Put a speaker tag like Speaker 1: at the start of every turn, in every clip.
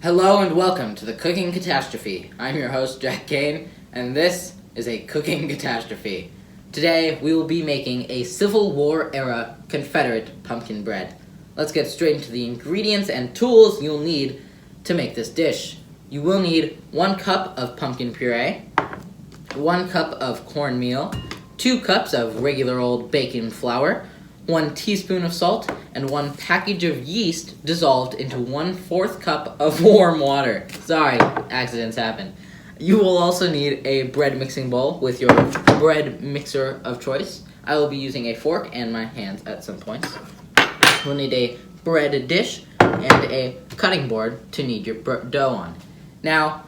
Speaker 1: Hello and welcome to the Cooking Catastrophe. I'm your host, Jack Kane, and this is a cooking catastrophe. Today, we will be making a Civil War-era Confederate pumpkin bread. Let's get straight into the ingredients and tools you'll need to make this dish. You will need 1 cup of pumpkin puree, 1 cup of cornmeal, 2 cups of regular old baking flour, 1 teaspoon of salt, and 1 package of yeast dissolved into 1/4 cup of warm water. Sorry, accidents happen. You will also need a bread mixing bowl with your bread mixer of choice. I will be using a fork and my hands at some points. You'll need a bread dish and a cutting board to knead your dough on. Now,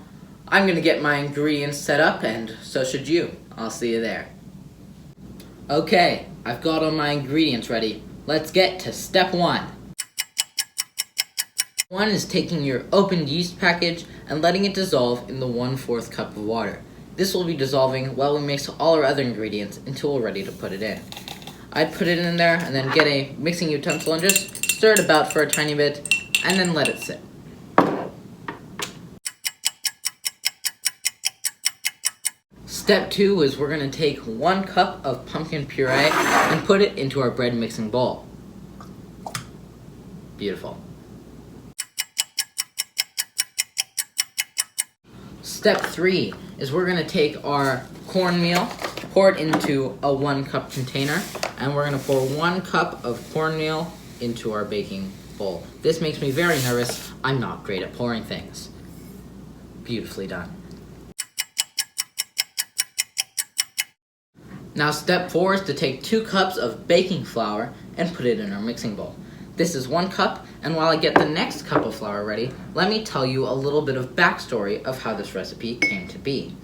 Speaker 1: I'm going to get my ingredients set up, and so should you. I'll see you there. Okay, I've got all my ingredients ready. Let's get to step 1. 1 is taking your opened yeast package and letting it dissolve in the 1/4 cup of water. This will be dissolving while we mix all our other ingredients until we're ready to put it in. I'd put it in there and then get a mixing utensil and just stir it about for a tiny bit and then let it sit. Step 2 is we're going to take 1 cup of pumpkin puree and put it into our bread mixing bowl. Beautiful. Step 3 is we're going to take our cornmeal, pour it into a 1 cup container, and we're going to pour 1 cup of cornmeal into our baking bowl. This makes me very nervous. I'm not great at pouring things. Beautifully done. Now step 4 is to take 2 cups of baking flour and put it in our mixing bowl. This is 1 cup, and while I get the next cup of flour ready, let me tell you a little bit of backstory of how this recipe came to be.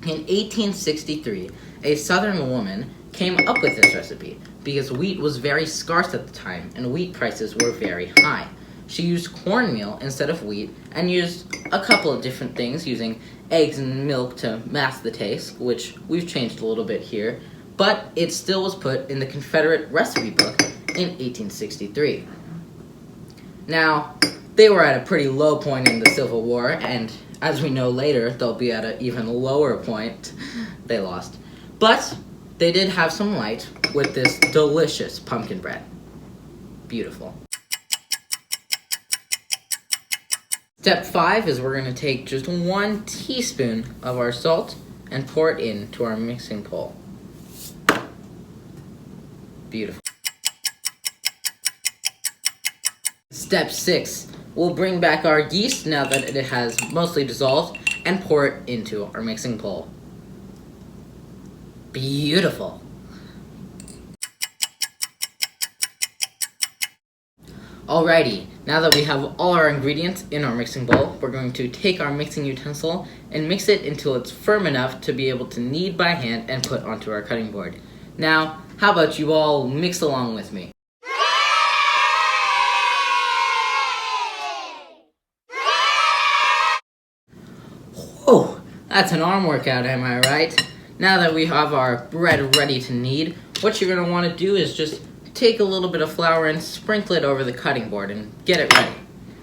Speaker 1: In 1863, a southern woman came up with this recipe because wheat was very scarce at the time and wheat prices were very high. She used cornmeal instead of wheat and used a couple of different things using eggs and milk to mask the taste, which we've changed a little bit here, but it still was put in the Confederate recipe book in 1863. Now, they were at a pretty low point in the Civil War, and as we know later, they'll be at an even lower point. They lost. But they did have some light with this delicious pumpkin bread. Beautiful. Step 5 is we're going to take just 1 teaspoon of our salt and pour it into our mixing bowl. Beautiful. Step 6, we'll bring back our yeast now that it has mostly dissolved and pour it into our mixing bowl. Beautiful. Alrighty, now that we have all our ingredients in our mixing bowl, we're going to take our mixing utensil and mix it until it's firm enough to be able to knead by hand and put onto our cutting board. Now, how about you all mix along with me? Whoa, that's an arm workout, am I right? Now that we have our bread ready to knead, what you're going to want to do is just take a little bit of flour and sprinkle it over the cutting board and get it ready.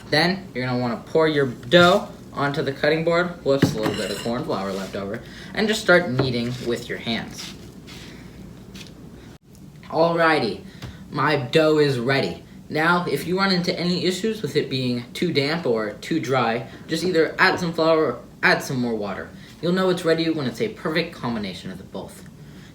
Speaker 1: Then you're going to want to pour your dough onto the cutting board, whoops, a little bit of corn flour left over, and just start kneading with your hands. Alrighty, my dough is ready. Now, if you run into any issues with it being too damp or too dry, just either add some flour or add some more water. You'll know it's ready when it's a perfect combination of the both.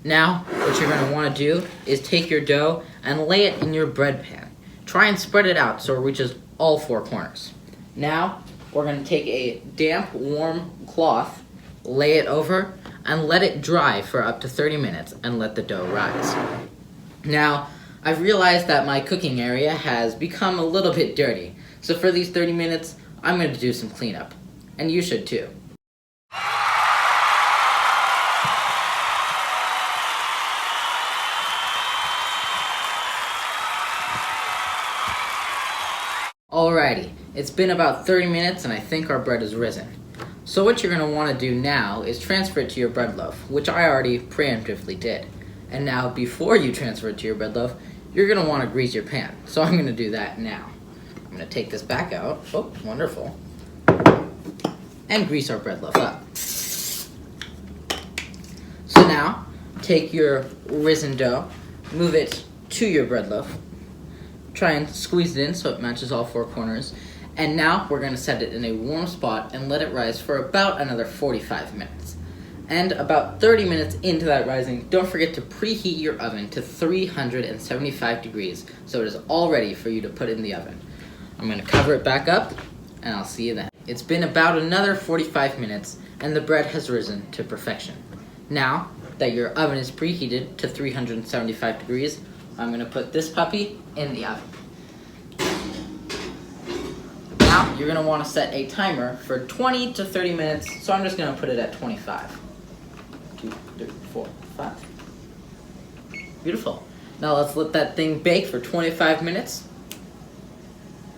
Speaker 1: Now, what you're going to want to do is take your dough and lay it in your bread pan. Try and spread it out so it reaches all 4 corners. Now, we're going to take a damp, warm cloth, lay it over, and let it dry for up to 30 minutes and let the dough rise. Now, I've realized that my cooking area has become a little bit dirty, so for these 30 minutes, I'm going to do some cleanup. And you should too. Alrighty, it's been about 30 minutes and I think our bread is risen. So what you're going to want to do now is transfer it to your bread loaf, which I already preemptively did. And now before you transfer it to your bread loaf, you're going to want to grease your pan. So I'm going to do that now. I'm going to take this back out. Oh, wonderful. and grease our bread loaf up. So now, take your risen dough, move it to your bread loaf, try and squeeze it in so it matches all four corners, and now we're going to set it in a warm spot and let it rise for about another 45 minutes. And about 30 minutes into that rising, don't forget to preheat your oven to 375 degrees so it is all ready for you to put in the oven. I'm going to cover it back up, and I'll see you then. It's been about another 45 minutes, and the bread has risen to perfection. Now that your oven is preheated to 375 degrees, I'm going to put this puppy in the oven. Now you're going to want to set a timer for 20 to 30 minutes, so I'm just going to put it at 25. 2, 3, 4, 5. Beautiful. Now let's let that thing bake for 25 minutes.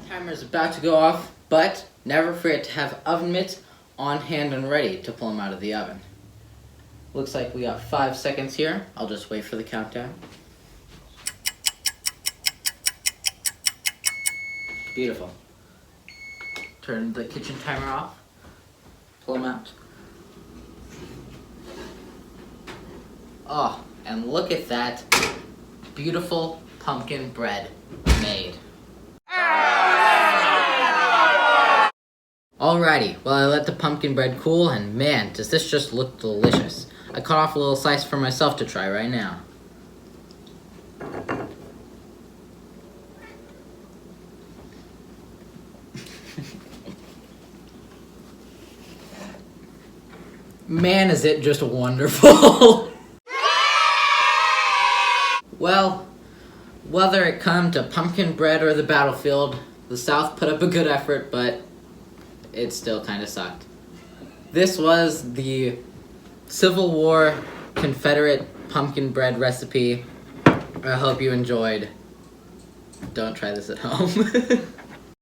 Speaker 1: Timer is about to go off, but never forget to have oven mitts on hand and ready to pull them out of the oven. Looks like we got 5 seconds here. I'll just wait for the countdown. Beautiful. Turn the kitchen timer off. Pull them out. Oh, and look at that beautiful pumpkin bread made. Alrighty, well, I let the pumpkin bread cool, and man, does this just look delicious. I cut off a little slice for myself to try right now. Man, is it just wonderful. Well, whether it come to pumpkin bread or the battlefield, the South put up a good effort, but it still kind of sucked. This was the Civil War Confederate pumpkin bread recipe. I hope you enjoyed. Don't try this at home.